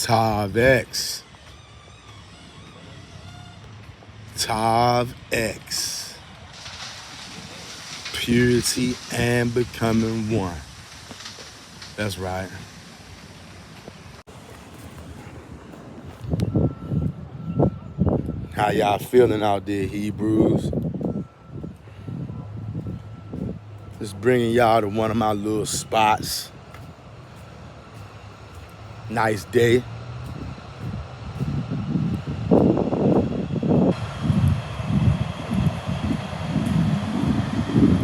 Tav X. Tav X. Purity and becoming one. That's right. How y'all feeling out there, Hebrews? Just bringing y'all to one of my little spots. Nice day.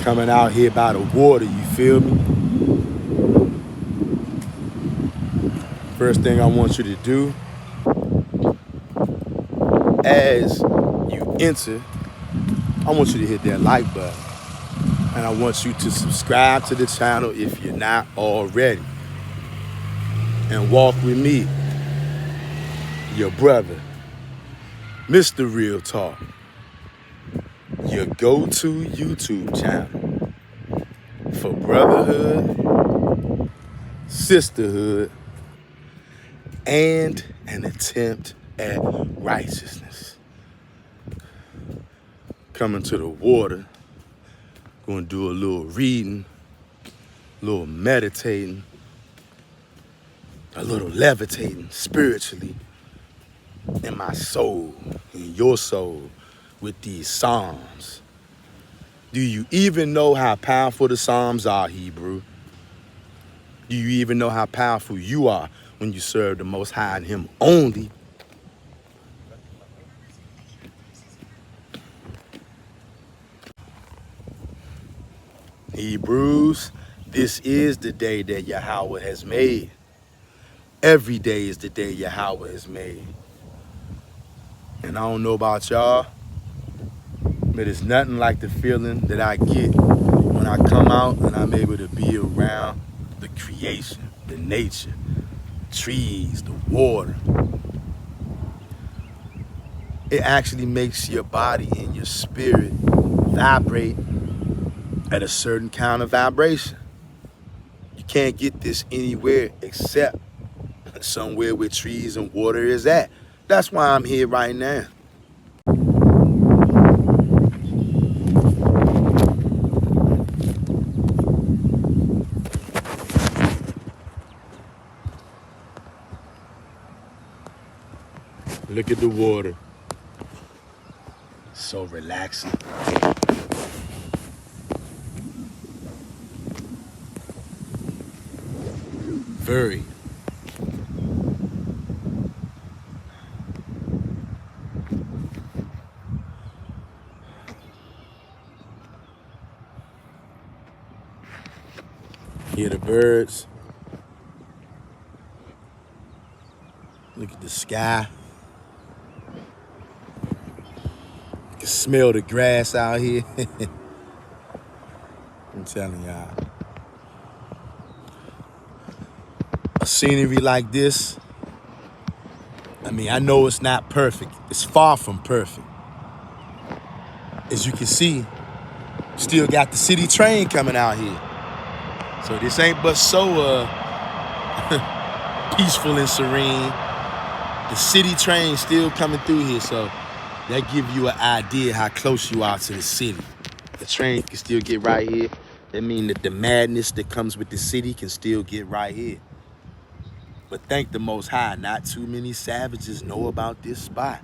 Coming out here by the water, you feel me? First thing I want you to do, as you enter, I want you to hit that like button. And I want you to subscribe to the channel if you're not already. And walk with me, your brother, Mr. Real Talk, your go-to YouTube channel for brotherhood, sisterhood, and an attempt at righteousness. Coming to the water, gonna do a little reading, a little meditating, a little levitating spiritually in my soul, in your soul, with these Psalms. Do you even know how powerful the Psalms are, Hebrew? Do you even know how powerful you are when you serve the Most High and Him only? Hebrews, this is the day that Yahweh has made. Every day is the day Yahweh has made. And I don't know about y'all, but it's nothing like the feeling that I get when I come out and I'm able to be around the creation, the nature, trees, the water. It actually makes your body and your spirit vibrate at a certain kind of vibration. You can't get this anywhere except somewhere where trees and water is at. That's why I'm here right now. Look at the water. So relaxing. Very. Hear the birds. Look at the sky. You can smell the grass out here. I'm telling y'all. A scenery like this, I mean, I know it's not perfect. It's far from perfect. As you can see, still got the city train coming out here. So this ain't but so peaceful and serene. The city train still coming through here, so that gives you an idea how close you are to the city. The train can still get right here. That means that the madness that comes with the city can still get right here. But thank the Most High, not too many savages know about this spot.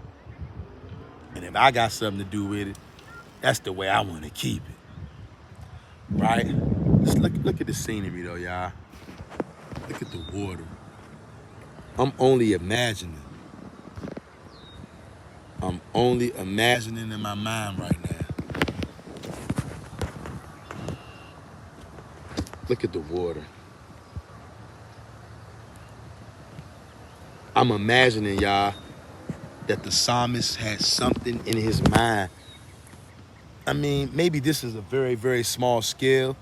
And if I got something to do with it, that's the way I want to keep it. Right? Just look at the scenery though, y'all. Look at the water. I'm only imagining. I'm only imagining in my mind right now. Look at the water. I'm imagining, y'all, that the psalmist had something in his mind. I mean, maybe this is a very, very small scale,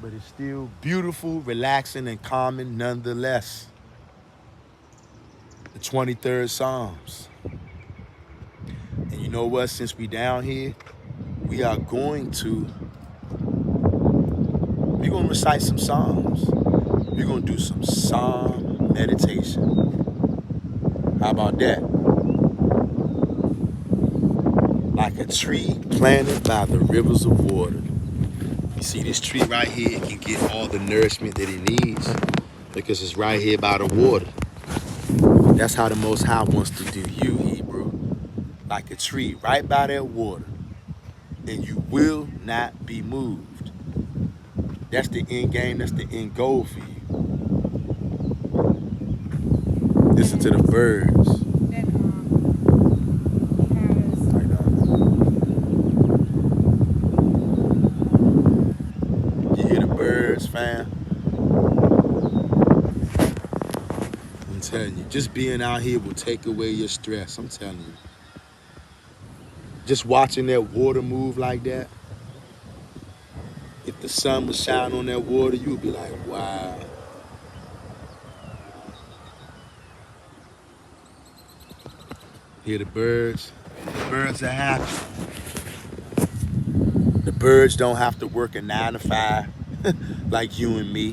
but it's still beautiful, relaxing, and calming nonetheless. The 23rd Psalms. And you know what? Since we down here, we're going to recite some Psalms. We're going to do some Psalm meditation. How about that? Like a tree planted by the rivers of water. You see this tree right here, it can get all the nourishment that it needs because it's right here by the water. That's how the Most High wants to do you, Hebrew. Like a tree right by that water. And you will not be moved. That's the end game, that's the end goal for you. Listen to the birds. You hear the birds, fam? I'm telling you, just being out here will take away your stress. I'm telling you. Just watching that water move like that, if the sun was shining on that water, you would be like, wow. Hear the birds? The birds are happy. The birds don't have to work a 9 to 5 like you and me.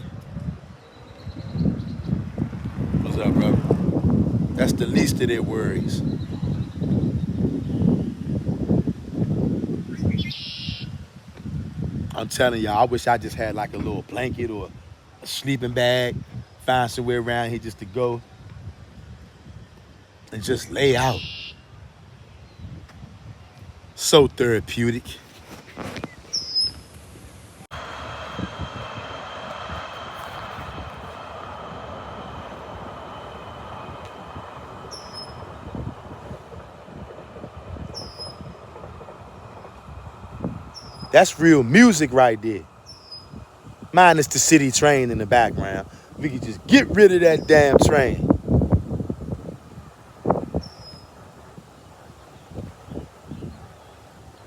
What's up, brother? That's the least of their worries. I'm telling y'all, I wish I just had like a little blanket or a sleeping bag, find somewhere around here just to go and just lay out. So therapeutic. That's real music right there. Minus the city train in the background. We could just get rid of that damn train.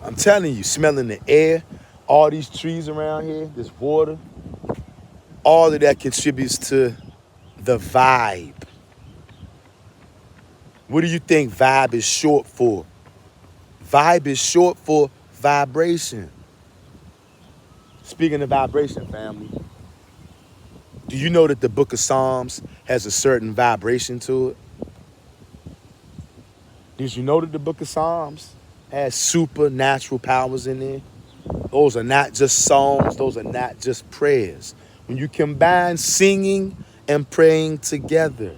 I'm telling you, smelling the air, all these trees around here, this water, all of that contributes to the vibe. What do you think vibe is short for? Vibe is short for vibration. Speaking of vibration, family, do you know that the book of Psalms has a certain vibration to it? Did you know that the book of Psalms has supernatural powers in there? Those are not just songs, those are not just prayers. When you combine singing and praying together,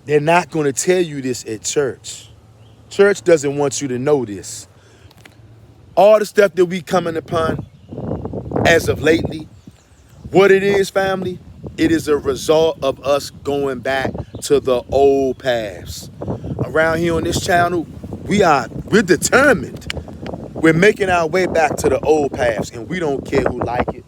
they're not going to tell you this at church. Church doesn't want you to know this. All the stuff that we coming upon as of lately, what it is, family, it is a result of us going back to the old paths. Around here on this channel, we're determined. We're making our way back to the old paths, and we don't care who like it.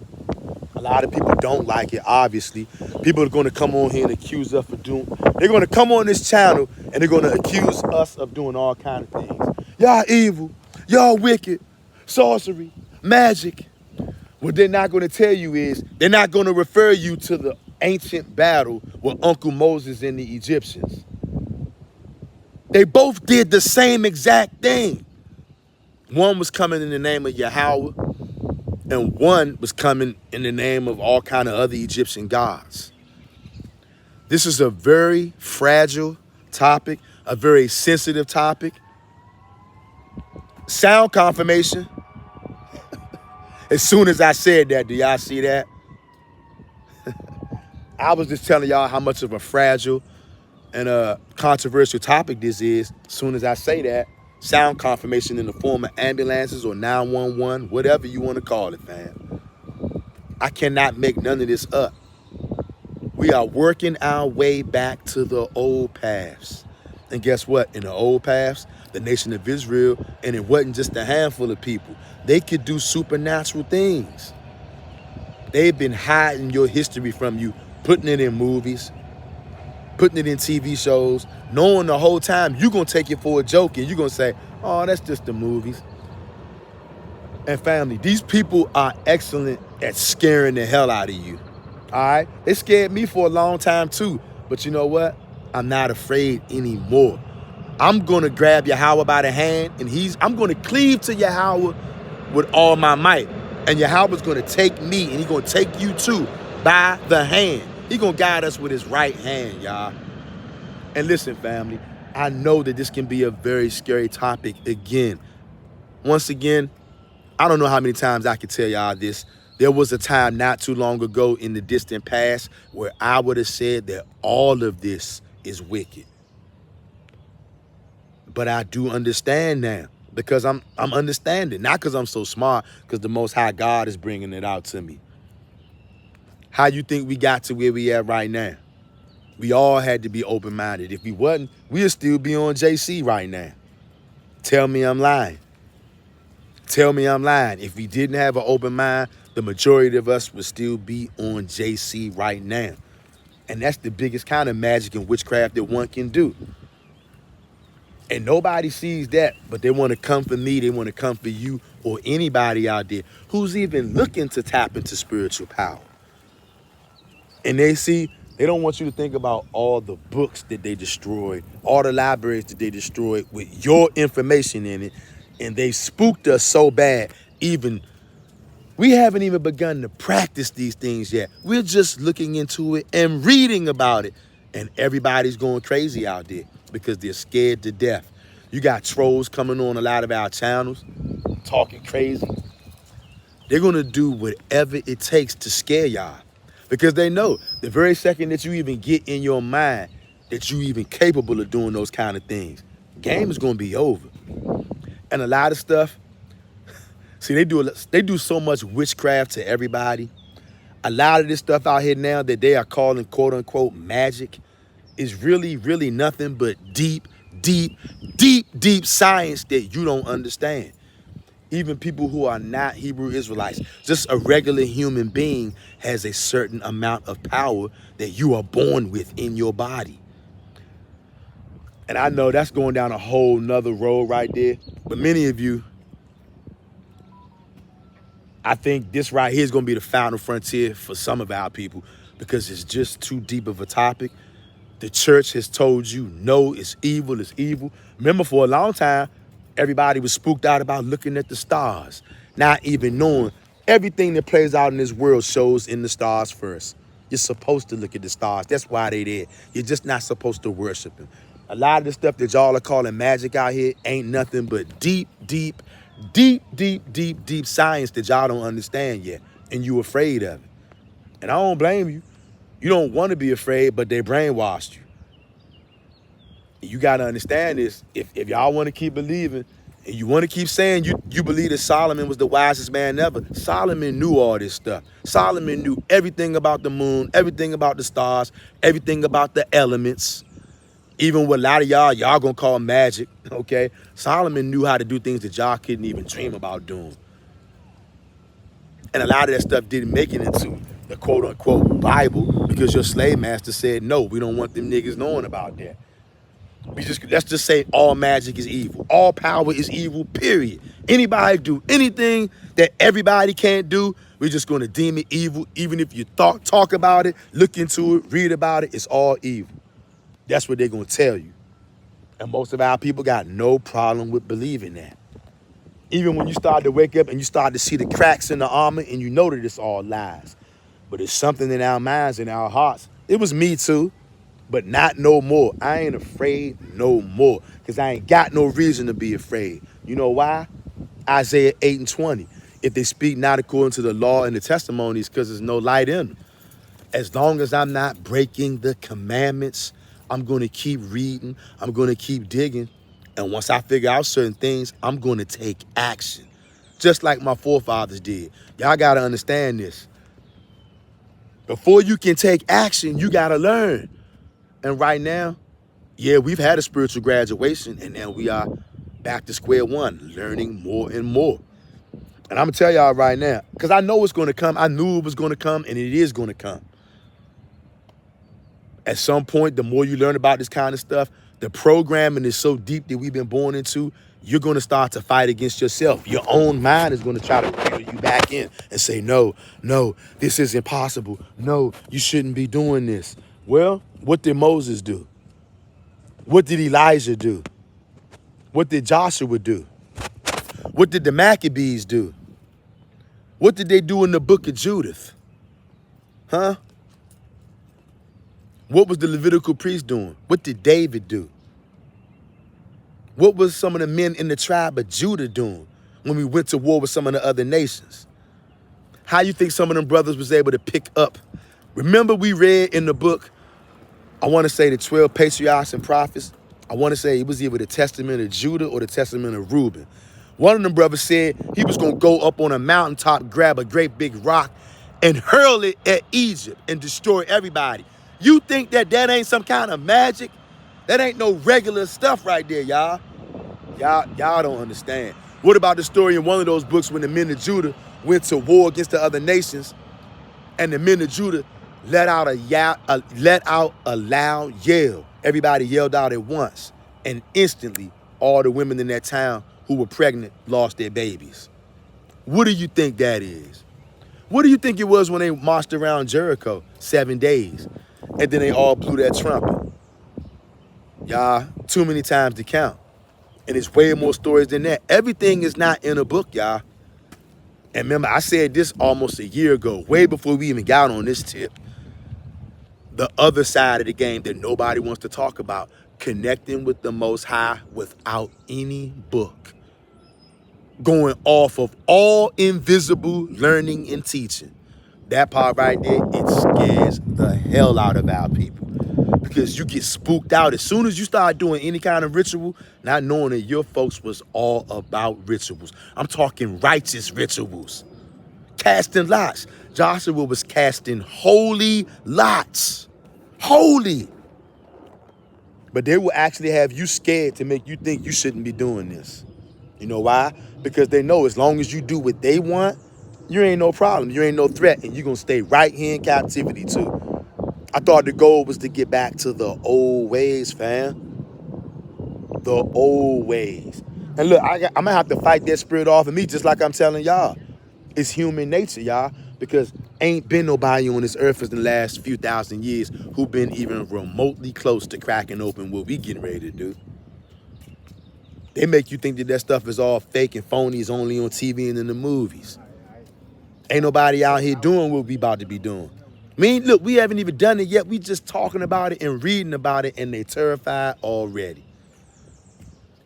A lot of people don't like it, obviously. People are going to come on here and accuse us of doing. They're going to come on this channel and they're going to accuse us of doing all kinds of things. Y'all evil. Y'all wicked. Sorcery. Magic. What they're not going to tell you is they're not going to refer you to the ancient battle with Uncle Moses and the Egyptians. They both did the same exact thing. One was coming in the name of Yahweh, and one was coming in the name of all kind of other Egyptian gods. This is a very fragile topic, a very sensitive topic. Sound confirmation. As soon as I said that, do y'all see that? I was just telling y'all how much of a fragile and a controversial topic this is. As soon as I say that, sound confirmation in the form of ambulances or 911, whatever you want to call it, fam. I cannot make none of this up. We are working our way back to the old paths. And guess what? In the old paths, the nation of Israel, and it wasn't just a handful of people, they could do supernatural things. They've been hiding your history from you, putting it in movies, putting it in TV shows, knowing the whole time you're going to take it for a joke and you're going to say, oh, that's just the movies. And family, these people are excellent at scaring the hell out of you. All right? They scared me for a long time too. But you know what? I'm not afraid anymore. I'm going to grab Yahweh by the hand and I'm going to cleave to Yahweh with all my might. And Yahweh's going to take me and he's going to take you too by the hand. He's going to guide us with his right hand, y'all. And listen, family, I know that this can be a very scary topic again. Once again, I don't know how many times I can tell y'all this. There was a time not too long ago in the distant past where I would have said that all of this is wicked. But I do understand now because I'm understanding, not because I'm so smart, because the Most High God is bringing it out to me. How you think we got to where we at right now? We all had to be open-minded. If we wasn't, we'd still be on JC right now. Tell me I'm lying. Tell me I'm lying. If we didn't have an open mind, the majority of us would still be on JC right now. And that's the biggest kind of magic and witchcraft that one can do. And nobody sees that, but they want to come for me, they want to come for you, or anybody out there who's even looking to tap into spiritual power. And they don't want you to think about all the books that they destroyed, all the libraries that they destroyed with your information in it. And they spooked us so bad, we haven't even begun to practice these things yet. We're just looking into it and reading about it. And everybody's going crazy out there because they're scared to death. You got trolls coming on a lot of our channels, talking crazy. They're going to do whatever it takes to scare y'all. Because they know the very second that you even get in your mind that you even capable of doing those kind of things, game is going to be over. And a lot of stuff, see, they do so much witchcraft to everybody. A lot of this stuff out here now that they are calling quote unquote magic is really, really nothing but deep, deep, deep, deep science that you don't understand. Even people who are not Hebrew Israelites, just a regular human being has a certain amount of power that you are born with in your body. And I know that's going down a whole nother road right there. But many of you, I think this right here is going to be the final frontier for some of our people because it's just too deep of a topic. The church has told you, no, it's evil, it's evil. Remember, for a long time, everybody was spooked out about looking at the stars, not even knowing everything that plays out in this world shows in the stars first. You're supposed to look at the stars. That's why they're there. You're just not supposed to worship them. A lot of the stuff that y'all are calling magic out here ain't nothing but deep, deep, deep, deep, deep, deep science that y'all don't understand yet, and you afraid of it. And I don't blame you. You don't want to be afraid, but they brainwashed you. You got to understand this. If y'all want to keep believing and you want to keep saying you believe that Solomon was the wisest man ever, Solomon knew all this stuff. Solomon knew everything about the moon, everything about the stars, everything about the elements. Even what a lot of y'all gonna call magic, okay? Solomon knew how to do things that y'all couldn't even dream about doing. And a lot of that stuff didn't make it into the quote-unquote Bible because your slave master said, no, we don't want them niggas knowing about that. Let's just say all magic is evil. All power is evil, period. Anybody do anything that everybody can't do, we're just going to deem it evil. Even if you talk about it, look into it, read about it, it's all evil. That's what they're going to tell you. And most of our people got no problem with believing that. Even when you start to wake up and you start to see the cracks in the armor and you know that it's all lies. But it's something in our minds and our hearts. It was me too, but not no more. I ain't afraid no more because I ain't got no reason to be afraid. You know why? Isaiah 8:20. If they speak not according to the law and the testimonies, because there's no light in them. As long as I'm not breaking the commandments, I'm going to keep reading. I'm going to keep digging. And once I figure out certain things, I'm going to take action. Just like my forefathers did. Y'all got to understand this. Before you can take action, you got to learn. And right now, yeah, we've had a spiritual graduation, and now we are back to square one, learning more and more. And I'm going to tell y'all right now, because I know it's going to come. I knew it was going to come, and it is going to come. At some point, the more you learn about this kind of stuff, the programming is so deep that we've been born into, you're going to start to fight against yourself. Your own mind is going to try to reel you back in and say, no, this is impossible. No, you shouldn't be doing this. Well, what did Moses do? What did Elijah do? What did Joshua do? What did the Maccabees do? What did they do in the book of Judith? Huh? What was the Levitical priest doing? What did David do? What was some of the men in the tribe of Judah doing when we went to war with some of the other nations? How you think some of them brothers was able to pick up? Remember we read in the book, I want to say the 12 patriarchs and prophets. I want to say it was either the testament of Judah or the testament of Reuben. One of them brothers said he was going to go up on a mountaintop, grab a great big rock, and hurl it at Egypt and destroy everybody. You think that ain't some kind of magic? That ain't no regular stuff right there, y'all. Y'all don't understand. What about the story in one of those books when the men of Judah went to war against the other nations, and the men of Judah let out a loud yell. Everybody yelled out at once, and instantly all the women in that town who were pregnant lost their babies. What do you think that is? What do you think it was when they marched around Jericho 7 days, and then they all blew that trumpet? Y'all, too many times to count. And it's way more stories than that. Everything is not in a book, y'all. And remember, I said this almost a year ago, way before we even got on this tip. The other side of the game that nobody wants to talk about, connecting with the Most High without any book. Going off of all invisible learning and teaching. That part right there, it scares the hell out of our people. Because you get spooked out as soon as you start doing any kind of ritual, not knowing that your folks was all about rituals. I'm talking righteous rituals. Casting lots. Joshua was casting holy lots. Holy. But they will actually have you scared to make you think you shouldn't be doing this. You know why? Because they know as long as you do what they want, you ain't no problem. You ain't no threat. And you're going to stay right here in captivity too. I thought the goal was to get back to the old ways, fam. The old ways. And look, I'm going to have to fight that spirit off of me just like I'm telling y'all. It's human nature, y'all, because ain't been nobody on this earth in the last few thousand years who been even remotely close to cracking open what we getting ready to do. They make you think that stuff is all fake and phony, is only on TV and in the movies. Ain't nobody out here doing what we about to be doing. I mean, look, we haven't even done it yet. We just talking about it and reading about it, and they terrified already.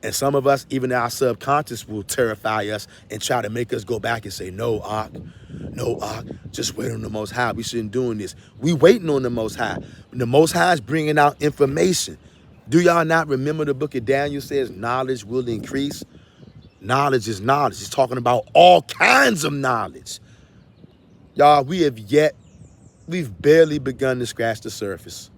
And some of us, even our subconscious, will terrify us and try to make us go back and say, no, Ak, just wait on the Most High. We shouldn't doing this. We waiting on the Most High. The Most High is bringing out information. Do y'all not remember the book of Daniel says knowledge will increase? Knowledge is knowledge. He's talking about all kinds of knowledge. Y'all, we've barely begun to scratch the surface.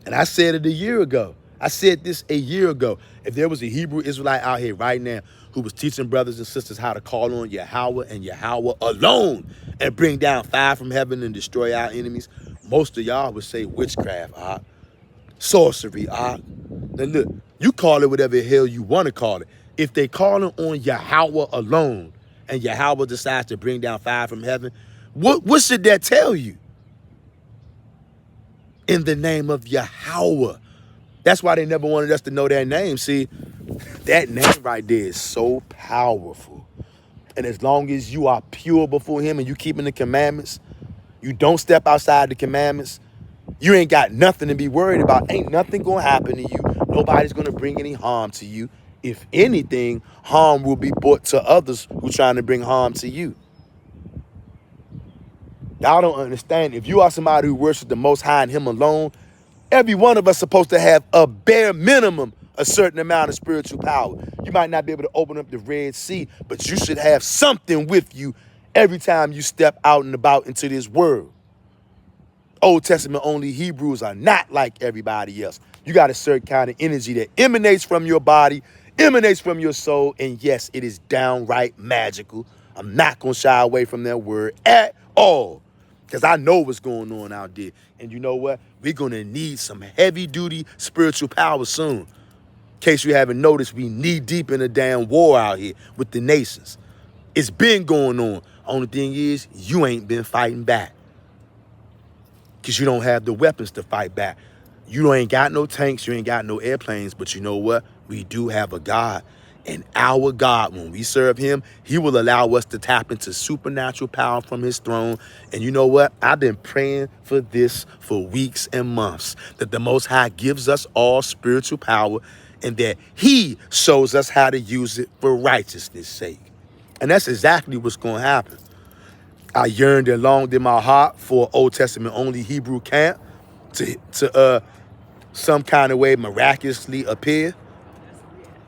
And I said it a year ago. I said this a year ago. If there was a Hebrew Israelite out here right now who was teaching brothers and sisters how to call on Yahweh and Yahweh alone and bring down fire from heaven and destroy our enemies, most of y'all would say witchcraft, sorcery, Now look, you call it whatever the hell you want to call it. If they calling on Yahweh alone and Yahweh decides to bring down fire from heaven, what should that tell you? In the name of Yahweh. That's why they never wanted us to know that name. See, that name right there is so powerful. And as long as you are pure before him and you keeping the commandments, you don't step outside the commandments, you ain't got nothing to be worried about. Ain't nothing going to happen to you. Nobody's going to bring any harm to you. If anything, harm will be brought to others who trying to bring harm to you. Y'all don't understand. If you are somebody who worships the Most High and him alone, every one of us supposed to have a bare minimum, a certain amount of spiritual power. You might not be able to open up the Red Sea, but you should have something with you every time you step out and about into this world. Old Testament only Hebrews are not like everybody else. You got a certain kind of energy that emanates from your body, emanates from your soul, and yes, it is downright magical. I'm not going to shy away from that word at all. Because I know what's going on out there. And you know what? We're going to need some heavy-duty spiritual power soon. In case you haven't noticed, we knee deep in a damn war out here with the nations. It's been going on. Only thing is, you ain't been fighting back. Because you don't have the weapons to fight back. You ain't got no tanks. You ain't got no airplanes. But you know what? We do have a God. And our God, when we serve him, he will allow us to tap into supernatural power from his throne. And you know what? I've been praying for this for weeks and months, that the Most High gives us all spiritual power and that he shows us how to use it for righteousness' sake. And that's exactly what's going to happen. I yearned and longed in my heart for Old Testament only Hebrew camp to some kind of way miraculously appear.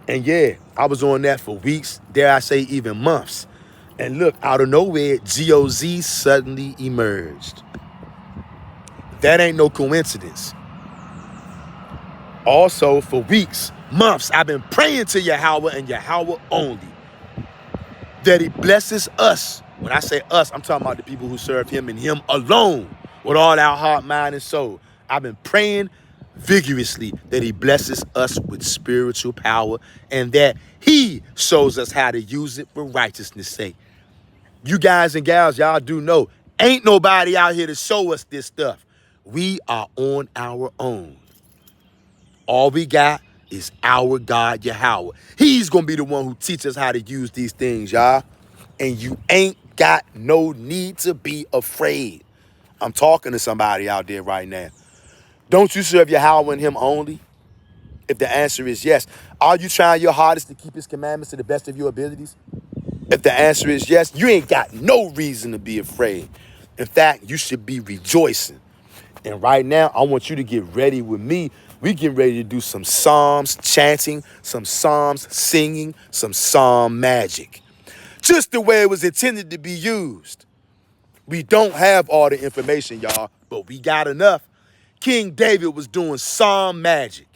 And yeah, I was on that for weeks, dare I say even months. And look, out of nowhere, GOZ suddenly emerged. That ain't no coincidence. Also, for weeks, months, I've been praying to Yahweh and Yahweh only, that he blesses us. When I say us, I'm talking about the people who serve him and him alone with all our heart, mind, and soul. I've been praying vigorously that he blesses us with spiritual power and that he shows us how to use it for righteousness' sake. You guys and gals, y'all do know, ain't nobody out here to show us this stuff. We are on our own. All we got is our God, Yahweh. He's going to be the one who teaches us how to use these things, y'all. And you ain't got no need to be afraid. I'm talking to somebody out there right now. Don't you serve Yahweh and him only? If the answer is yes, are you trying your hardest to keep his commandments to the best of your abilities? If the answer is yes, you ain't got no reason to be afraid. In fact, you should be rejoicing. And right now, I want you to get ready with me. We getting ready to do some psalms chanting, some psalms singing, some psalm magic. Just the way it was intended to be used. We don't have all the information, y'all, but we got enough. King David was doing psalm magic.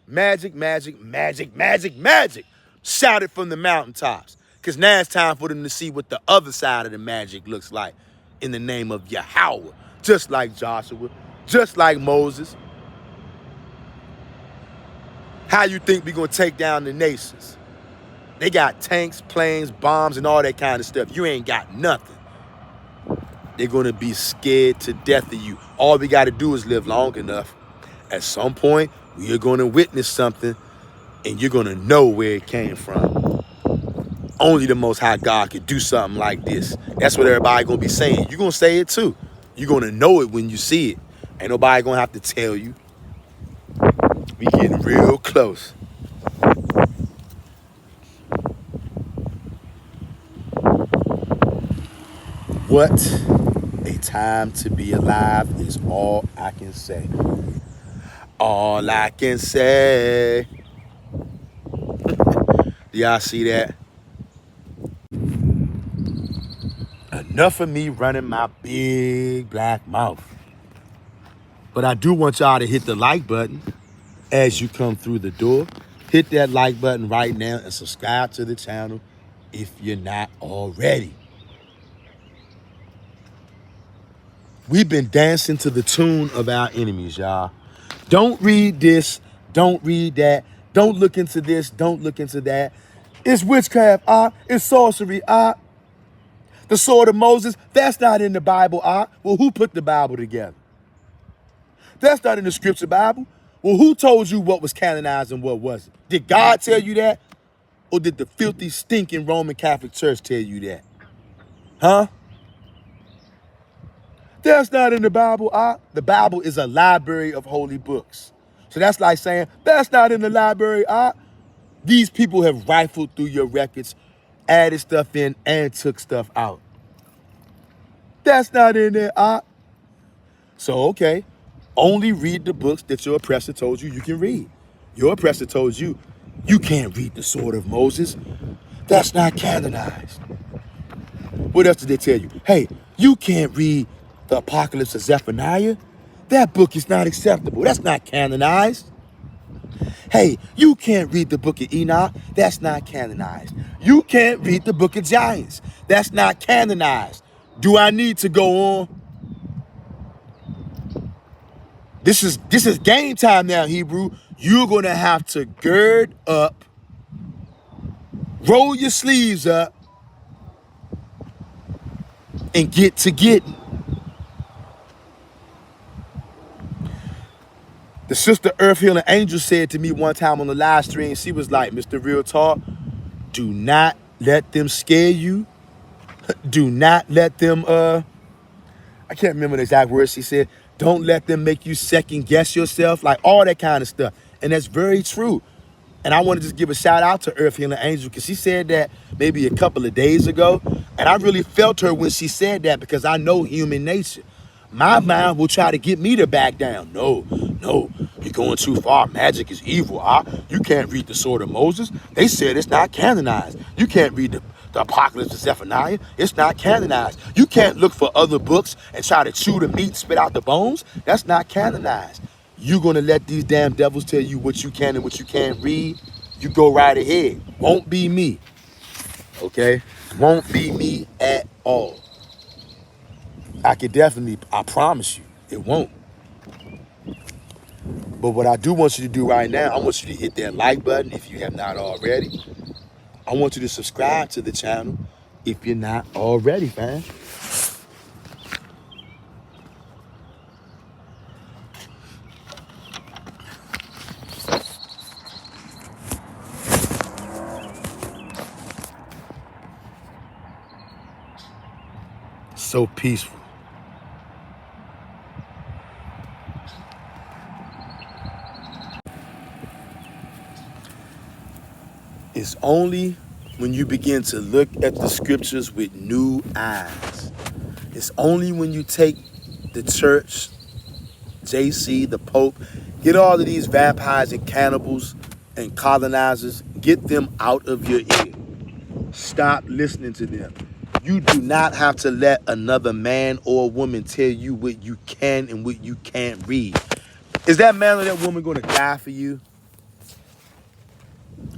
Magic, magic, magic, magic, magic. Shout it from the mountaintops. Because now it's time for them to see what the other side of the magic looks like in the name of Yahweh. Just like Joshua, just like Moses. How you think we gonna take down the nations? They got tanks, planes, bombs, and all that kind of stuff. You ain't got nothing. They're gonna be scared to death of you. All we gotta do is live long enough. At some point, we are gonna witness something, and you're gonna know where it came from. Only the Most High God could do something like this. That's what everybody gonna be saying. You're gonna say it too. You're gonna know it when you see it. Ain't nobody gonna have to tell you. We getting real close. What a time to be alive is all I can say. All I can say. Do y'all see that? Enough of me running my big black mouth. But I do want y'all to hit the like button as you come through the door. Hit that like button right now and subscribe to the channel if you're not already. We've been dancing to the tune of our enemies, y'all. Don't read this. Don't read that. Don't look into this. Don't look into that. It's witchcraft, It's sorcery, The sword of Moses, that's not in the Bible, Well, who put the Bible together? That's not in the scripture Bible. Well, who told you what was canonized and what wasn't? Did God tell you that? Or did the filthy, stinking Roman Catholic Church tell you that? Huh? That's not in the Bible, The Bible is a library of holy books. So that's like saying, that's not in the library, These people have rifled through your records, added stuff in, and took stuff out. That's not in there, So, okay, only read the books that your oppressor told you can read. Your oppressor told you can't read the sword of Moses. That's not canonized. What else did they tell you? Hey, you can't read the Apocalypse of Zephaniah. That book is not acceptable. That's not canonized. Hey, you can't read the book of Enoch. That's not canonized. You can't read the book of Giants. That's not canonized. Do I need to go on? This is game time now, Hebrew. You're going to have to gird up, roll your sleeves up, and get to getting. The sister Earth Healing Angel said to me one time on the live stream, she was like, Mr. Real Talk, do not let them scare you. Do not let them, I can't remember the exact words she said. Don't let them make you second guess yourself, like all that kind of stuff. And that's very true. And I want to just give a shout out to Earth Healing Angel because she said that maybe a couple of days ago. And I really felt her when she said that because I know human nature. My mind will try to get me to back down. No, you're going too far. Magic is evil. You can't read the Sword of Moses. They said it's not canonized. You can't read the Apocalypse of Zephaniah. It's not canonized. You can't look for other books and try to chew the meat, spit out the bones. That's not canonized. You're going to let these damn devils tell you what you can and what you can't read? You go right ahead. Won't be me. Okay? Won't be me at all. I promise you, it won't. But what I do want you to do right now, I want you to hit that like button if you have not already. I want you to subscribe to the channel if you're not already, fam. So peaceful. It's only when you begin to look at the scriptures with new eyes. It's only when you take the church, JC, the Pope, get all of these vampires and cannibals and colonizers, get them out of your ear. Stop listening to them. You do not have to let another man or woman tell you what you can and what you can't read. Is that man or that woman going to die for you?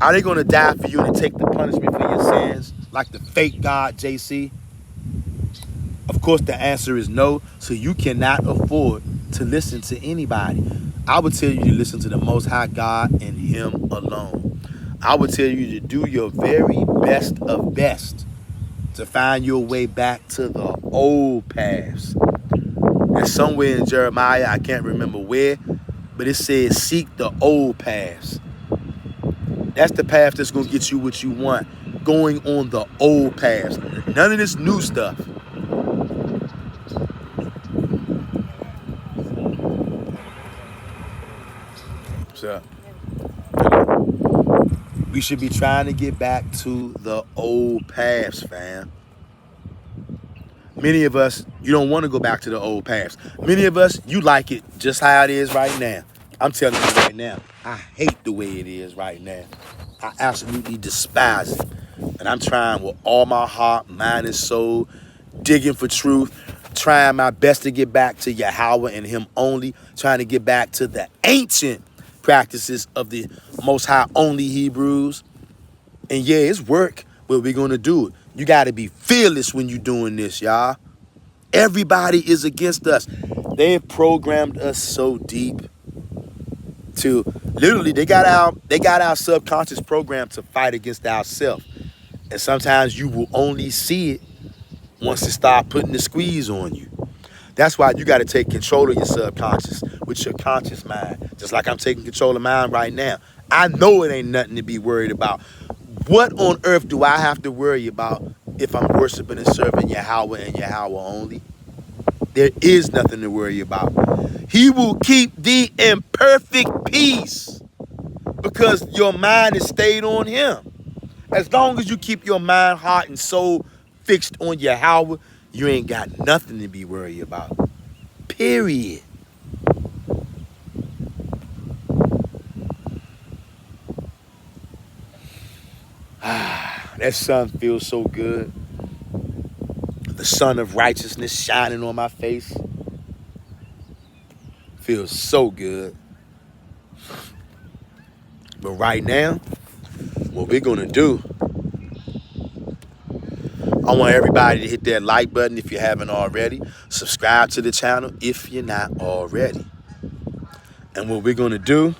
Are they going to die for you and take the punishment for your sins like the fake God, JC? Of course, the answer is no. So you cannot afford to listen to anybody. I would tell you to listen to the Most High God and Him alone. I would tell you to do your very best of best to find your way back to the old paths. And somewhere in Jeremiah, I can't remember where, but it says seek the old paths. That's the path that's going to get you what you want. Going on the old paths. None of this new stuff. So, we should be trying to get back to the old paths, fam. Many of us, you don't want to go back to the old paths. Many of us, you like it just how it is right now. I'm telling you right now, I hate the way it is right now. I absolutely despise it. And I'm trying with all my heart, mind, and soul, digging for truth, trying my best to get back to Yahweh and Him only, trying to get back to the ancient practices of the Most High only Hebrews. And yeah, it's work, but we're going to do it. You got to be fearless when you're doing this, y'all. Everybody is against us. They have programmed us so deep to literally they got our subconscious program to fight against ourselves. And sometimes you will only see it once it start putting the squeeze on you. That's why you got to take control of your subconscious with your conscious mind. Just like I'm taking control of mine right now. I know it ain't nothing to be worried about. What on earth do I have to worry about if I'm worshiping and serving Yahweh and Yahweh only? There is nothing to worry about. He will keep thee in perfect peace because your mind is stayed on Him. As long as you keep your mind, heart, and soul fixed on Yahweh, you ain't got nothing to be worried about. Period. That sun feels so good. The sun of righteousness shining on my face. Feels so good. But right now, what we're going to do, I want everybody to hit that like button if you haven't already. Subscribe to the channel if you're not already. And what we're going to do,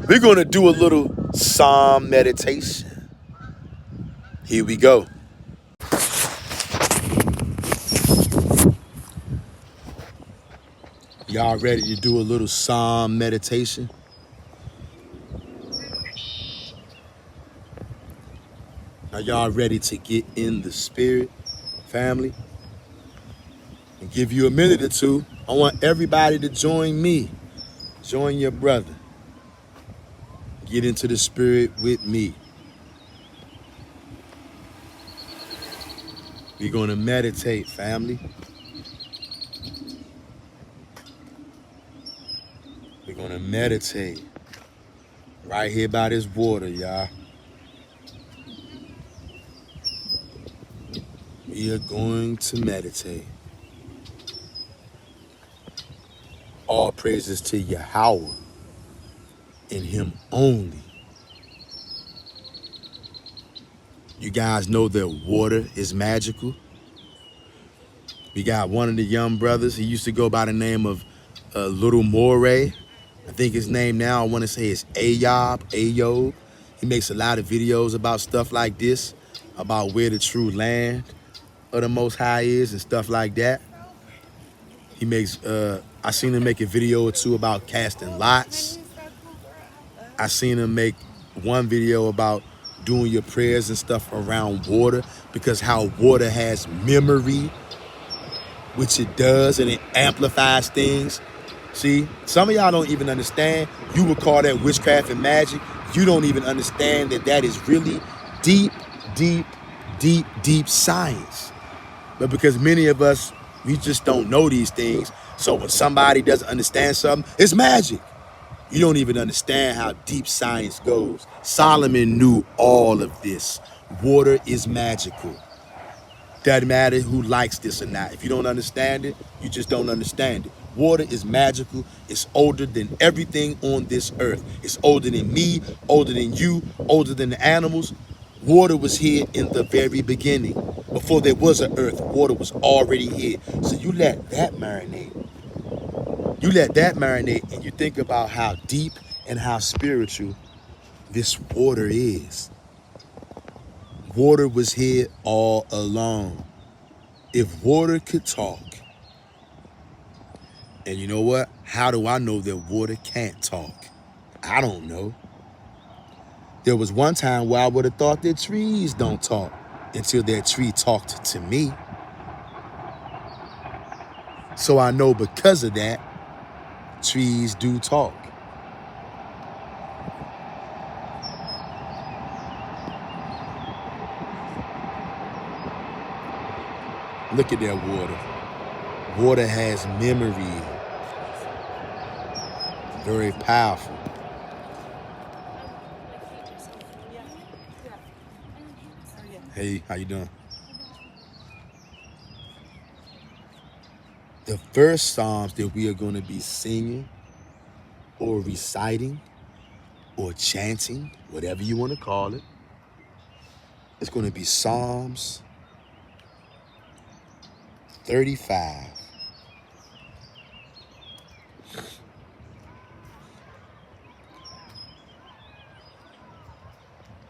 we're going to do a little Psalm meditation. Here we go. Y'all ready to do a little psalm meditation? Are y'all ready to get in the spirit, family? And give you a minute or two. I want everybody to join me. Join your brother. Get into the spirit with me. We're going to meditate, family. We're going to meditate right here by this water, y'all. We are going to meditate. All praises to Yahweh and Him only. You guys know that water is magical. We got one of the young brothers. He used to go by the name of Little Moray. I think his name now, I want to say, is Ayob. He makes a lot of videos about stuff like this, about where the true land of the Most High is and stuff like that. He makes, I seen him make a video or two about casting lots. I seen him make one video about doing your prayers and stuff around water, because how water has memory, which it does, and it amplifies things. See, some of y'all don't even understand. You would call that witchcraft and magic. You don't even understand that that is really deep, deep, deep, deep science. But because many of us, we just don't know these things. So when somebody doesn't understand something, it's magic. You don't even understand how deep science goes. Solomon knew all of this. Water is magical. Doesn't matter who likes this or not. If you don't understand it, you just don't understand it. Water is magical. It's older than everything on this earth. It's older than me, older than you, older than the animals. Water was here in the very beginning. Before there was an earth, water was already here. So you let that marinate. You let that marinate, and you think about how deep and how spiritual this water is. Water was here all along. If water could talk, and you know what? How do I know that water can't talk? I don't know. There was one time where I would have thought that trees don't talk until that tree talked to me. So I know because of that, trees do talk. Look at that water. Water has memory. Very powerful. Hey, how you doing? The first Psalms that we are going to be singing or reciting or chanting, whatever you want to call it, it's going to be Psalms 35.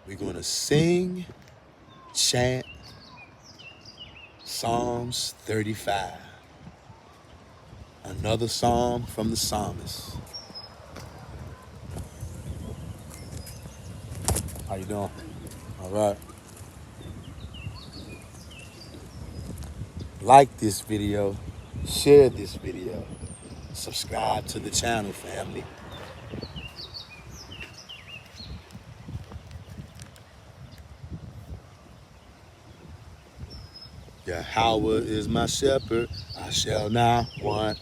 We're going to sing, chant Psalms 35. Another psalm from the psalmist. How you doing? All right. Like this video, share this video, subscribe to the channel, family. Yahweh is my shepherd, I shall not want.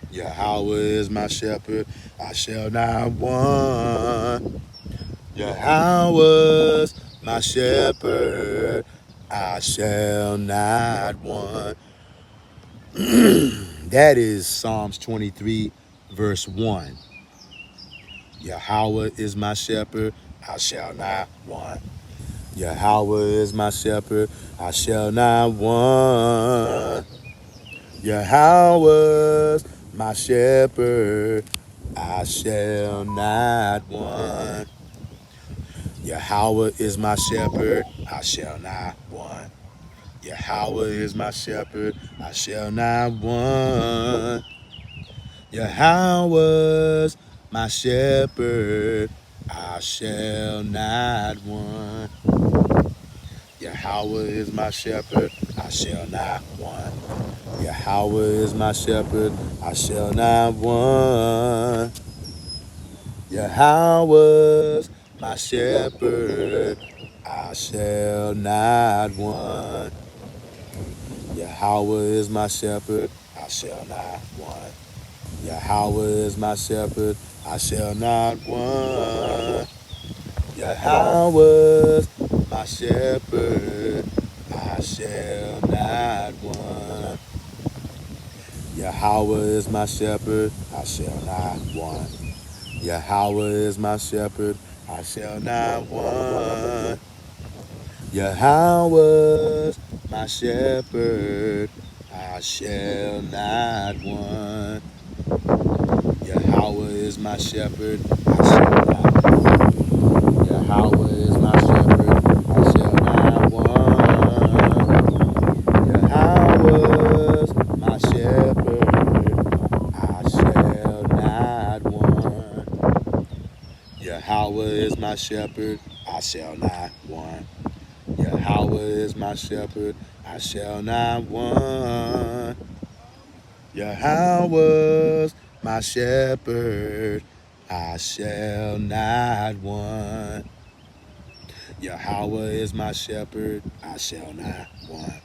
Yahweh is my shepherd, I shall not want. Yahweh's my shepherd, I shall not want. That is Psalms 23, verse 1. Yahweh is my shepherd, I shall not want. Yahweh is my shepherd, I shall not want. Yahweh's my shepherd, I shall not want. Yahweh is my shepherd, I shall not want. Yahweh is my shepherd, I shall not want. Yahweh's my shepherd, I shall not want. Yahweh is my shepherd, I shall not want. Yahweh is my shepherd, I shall not want. Yahweh's my shepherd, I shall not want. Yahweh is my shepherd, I shall not want. Yahweh is my shepherd, I shall not want. Yahweh's my shepherd, I shall not want. Yahweh is my shepherd, I shall not want. Yahweh is my shepherd, I shall not want. Yahweh's my shepherd, I shall not want. Yahweh is my shepherd, I shall not want. Yahweh is my shepherd, I shall not want. Yahweh's my shepherd, I shall not want. Yahweh is my shepherd, I shall not want. Yahweh is my shepherd, I shall not want. Yahweh's my shepherd, I shall not want. Yahweh is my shepherd, I shall not want.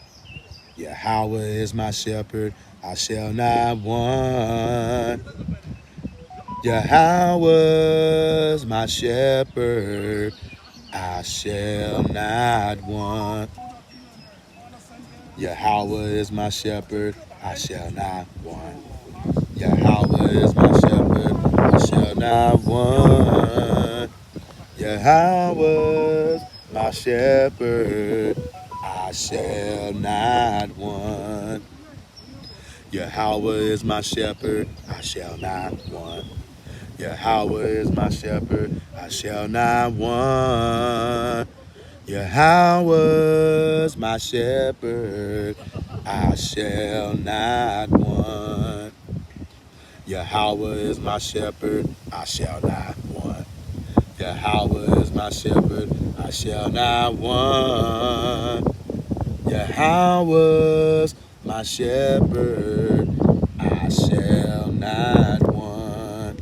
Yahweh is my shepherd, I shall not want. Yahweh's my shepherd, I shall not want. Yahweh is my shepherd, I shall not want. Yahweh is my shepherd, I shall not want. Yahweh's my shepherd, I shall not want. Yahweh is my shepherd, I shall not want. Yahweh is my shepherd, I shall not want. Yahweh's my shepherd, I shall not want. Yahweh is my shepherd, I shall not want. Yahweh is my shepherd, I shall not want. Yahweh's my shepherd, I shall not want.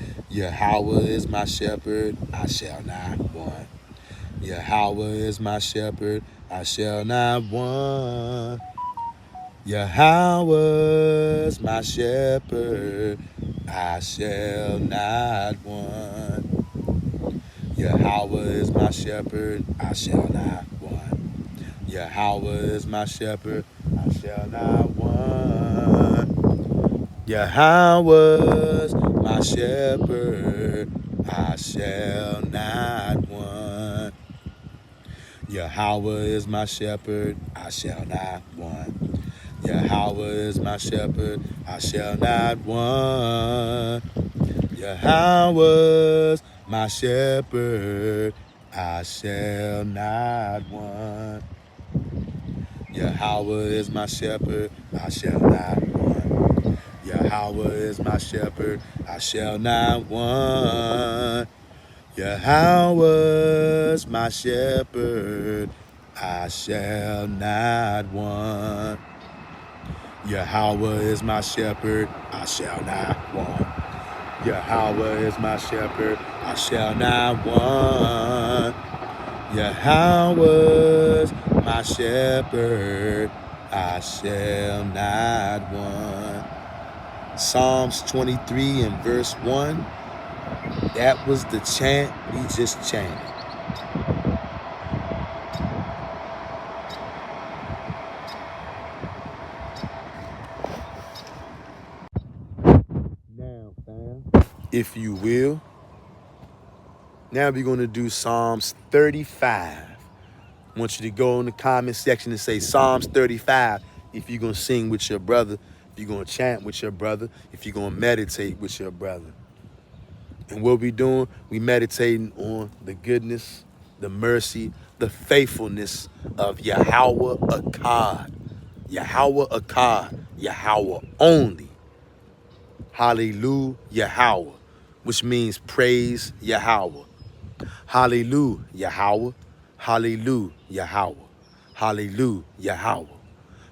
Yahweh is my shepherd, I shall not want. Yahweh is my shepherd, I shall not want. Yahweh's my shepherd, I shall not want. Yahweh is my shepherd, I shall not want. Yahweh is my shepherd, I shall not want. Yahweh's my shepherd, I shall not want. Yahweh is my shepherd, I shall not want. Yahweh is my shepherd, I shall not want. Yahweh's my shepherd, I shall not want. Yahweh is my shepherd, I shall not want. Yahweh is my shepherd, I shall not want. Yahweh's my shepherd, I shall not want. Yahweh is my shepherd, I shall not want. Yahweh is my shepherd, I shall not want. Yahweh's my shepherd, I shall not want. Psalms 23 and verse 1, that was the chant we just chanted. Now, fam, if you will, now we're going to do Psalms 35. I want you to go in the comment section and say Psalms 35 if you're going to sing with your brother, if you're going to chant with your brother, if you're going to meditate with your brother. And what we doing, we meditating on the goodness, the mercy, the faithfulness of Yahweh Akkad. Yahweh Akkad, Yahweh only. Hallelujah, Yahweh, which means praise Yahweh. Hallelujah, Yahweh. Hallelujah, Yahweh. Hallelujah, Yahweh.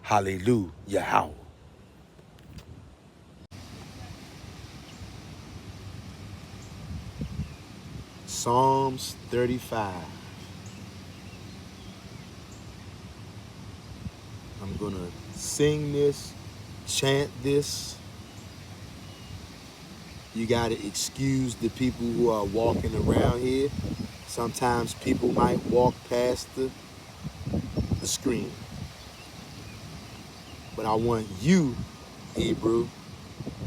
Hallelujah, Yahweh. Psalms 35. I'm going to sing this, chant this. You got to excuse the people who are walking around here. Sometimes people might walk past the screen. But I want you, Hebrew,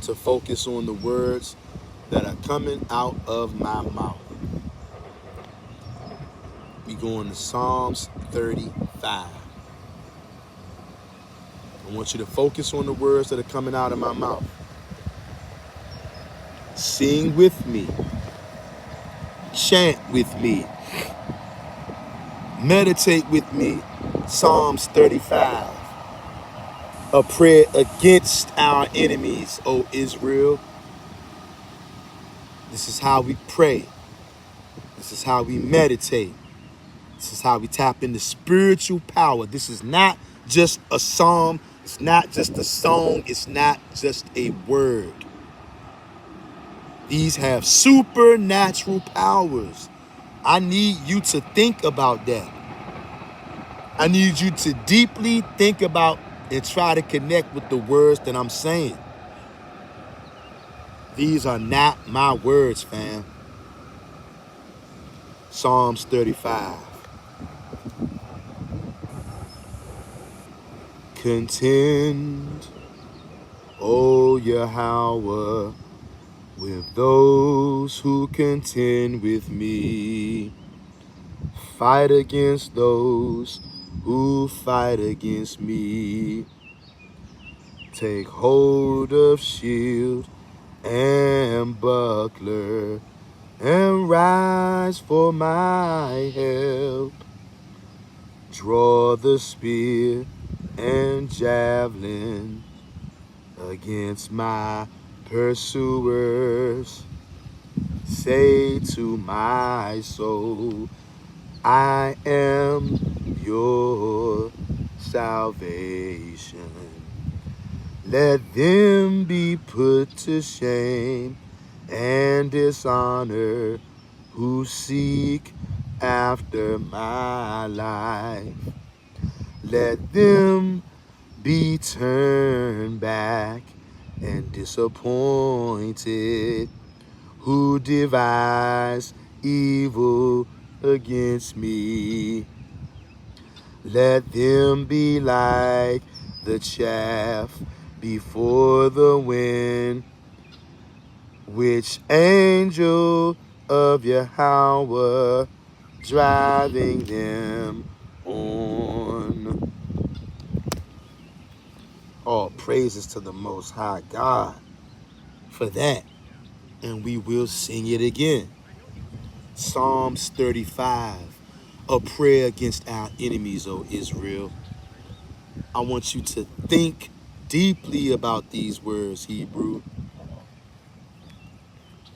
to focus on the words that are coming out of my mouth. We going to Psalms 35. I want you to focus on the words that are coming out of my mouth. Sing with me. Chant with me. Meditate with me. Psalms 35. A prayer against our enemies, O Israel. This is how we pray. This is how we meditate. This is how we tap into spiritual power. This is not just a psalm. It's not just a song. It's not just a word. These have supernatural powers. I need you to think about that. I need you to deeply think about and try to connect with the words that I'm saying. These are not my words, fam. Psalms 35. Contend, O Yahweh, with those who contend with me. Fight against those who fight against me. Take hold of shield and buckler and rise for my help. Draw the spear and javelin against my pursuers. Say to my soul, I am your salvation. Let them be put to shame and dishonor who seek after my life. Let them be turned back and disappointed who devise evil against me. Let them be like the chaff before the wind, which angel of Yahweh driving them on. All praises to the Most High God for that. And we will sing it again. Psalms 35, a prayer against our enemies, O Israel. I want you to think deeply about these words, Hebrew.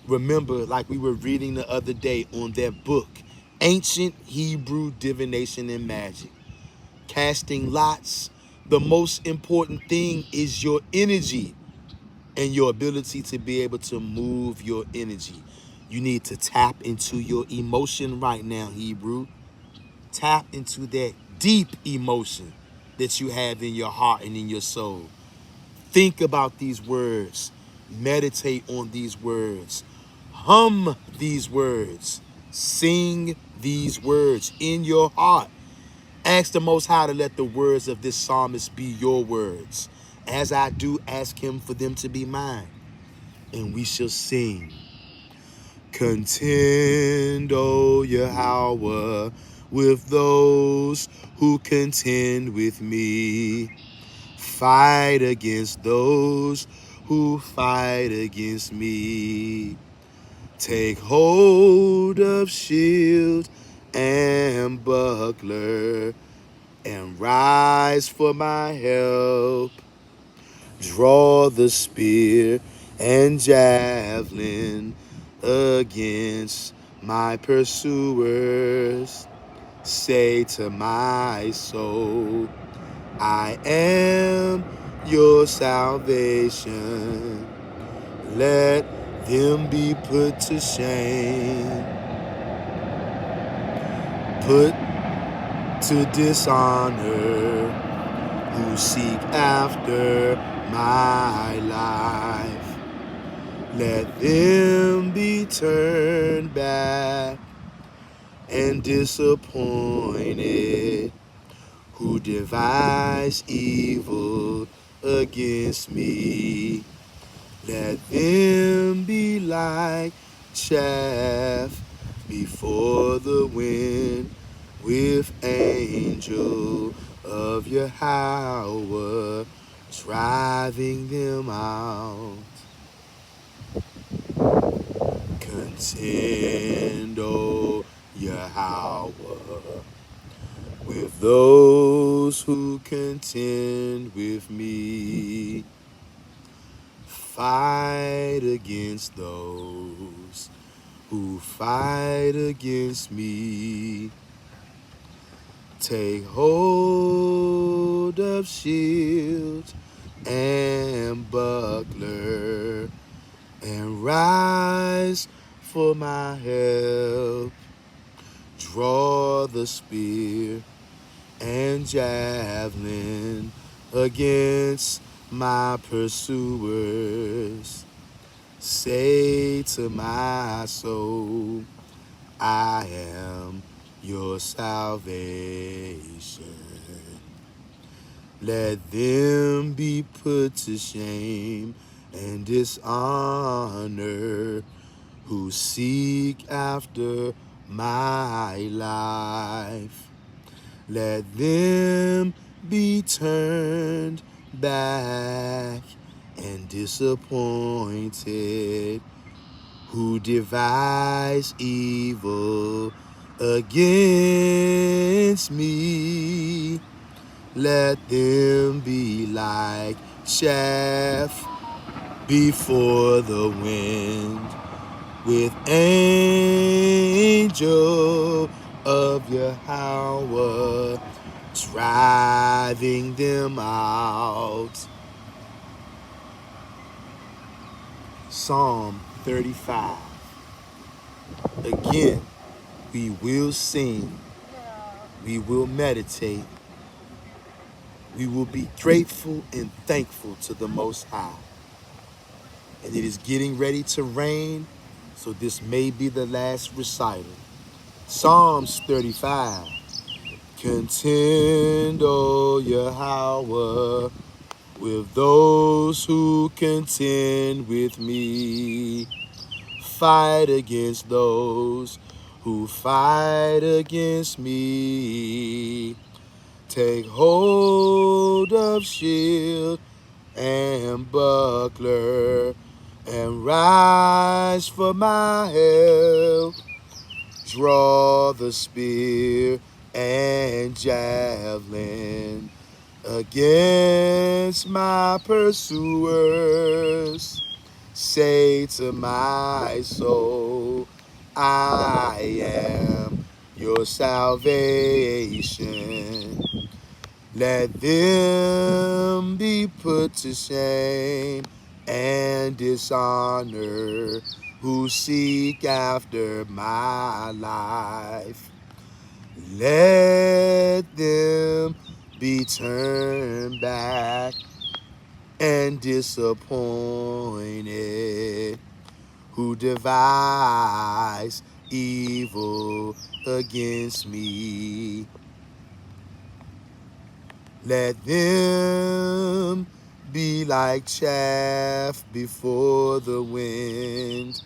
Remember, like we were reading the other day on that book, Ancient Hebrew Divination and Magic. Casting lots, the most important thing is your energy and your ability to be able to move your energy. You need to tap into your emotion right now, Hebrew. Tap into that deep emotion that you have in your heart and in your soul. Think about these words. Meditate on these words. Hum these words. Sing these words in your heart. Ask the Most High to let the words of this psalmist be your words. As I do, ask him for them to be mine. And we shall sing. Contend, O Yahweh, with those who contend with me. Fight against those who fight against me. Take hold of shield and buckler and rise for my help. Draw the spear and javelin against my pursuers. Say to my soul, I am your salvation. Let them be put to shame, put to dishonor, who seek after my life. Let them be turned back and disappointed, who devise evil against me. Let them be like chaff before the wind, with angel of Yahweh driving them out. Contend, O Yahweh, with those who contend with me. Fight against those who fight against me. Take hold of shield and buckler, and rise for my help. Draw the spear and javelin against my pursuers. Say to my soul, I am your salvation. Let them be put to shame and dishonor, who seek after my life. Let them be turned back and disappointed, who devise evil against me. Let them be like chaff before the wind, with angel of Yahweh driving them out. Psalm 35. Again, we will sing, we will meditate, we will be grateful and thankful to the Most High. And it is getting ready to rain, so this may be the last recital. Psalms 35. Contend, O Yahweh, with those who contend with me. Fight against those who fight against me. Take hold of shield and buckler, and rise for my help. Draw the spear and javelin against my pursuers. Say to my soul, I am your salvation. Let them be put to shame and dishonor, who seek after my life. Let them be turned back and disappointed, who devise evil against me. Let them be like chaff before the wind,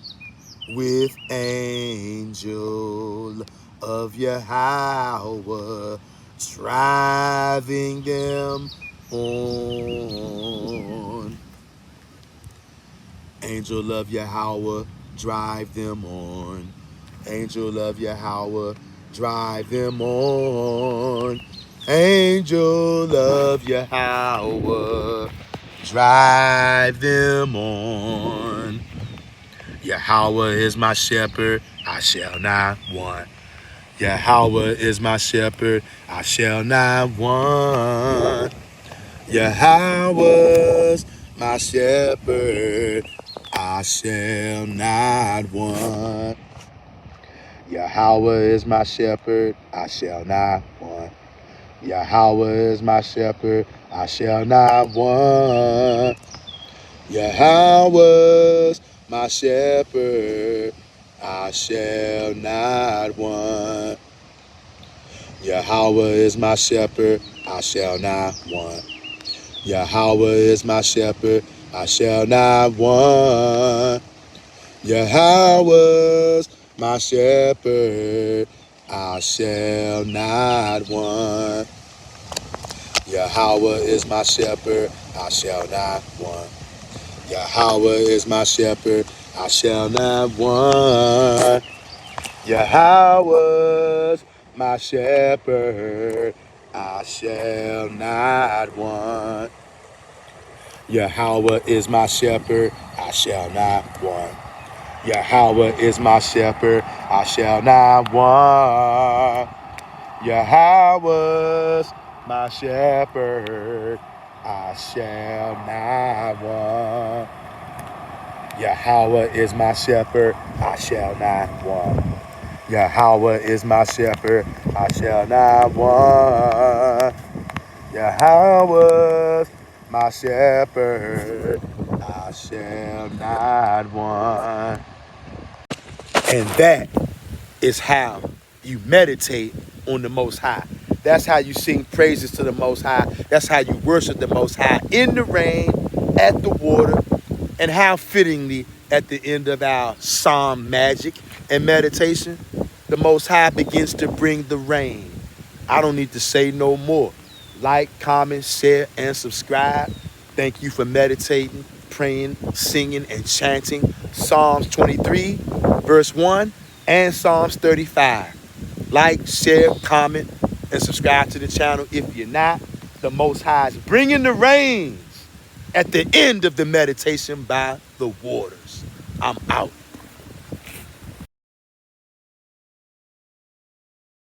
with angel of Yahweh driving them on. Angel of Yahweh, drive them on. Angel of Yahweh, drive them on. Angel of Yahweh, drive them on. Yahweh is my shepherd, I shall not want. Yahweh is my shepherd, I shall not want. Yahweh's my shepherd, I shall not want. Yahweh is my shepherd, I shall not want. Yahweh is my shepherd, I shall not want. Yahweh's my shepherd, I shall not want. Yahweh is my shepherd, I shall not want. Yahweh is my shepherd, I shall not want. Yahweh's my shepherd, I shall not want. Yahweh is my shepherd, I shall not want. Yahweh is my shepherd, I shall not want. Yahweh's my shepherd, I shall not want. Yahweh is my shepherd, I shall not want. Yahweh is my shepherd, I shall not want. Yahweh's my shepherd, I shall not want. Yahweh is my shepherd, I shall not want. Yahweh is my shepherd, I shall not want. Yahweh's my shepherd, I shall not want. And that is how you meditate on the Most High. That's how you sing praises to the Most High. That's how you worship the Most High in the rain, at the water, and how fittingly at the end of our psalm magic and meditation, the Most High begins to bring the rain. I don't need to say no more. Like, comment, share, and subscribe. Thank you for meditating, praying, singing, and chanting Psalms 23, verse 1, and Psalms 35. Like, share, comment, and subscribe to the channel if you're not. The Most High is bringing the rains at the end of the meditation by the waters. I'm out.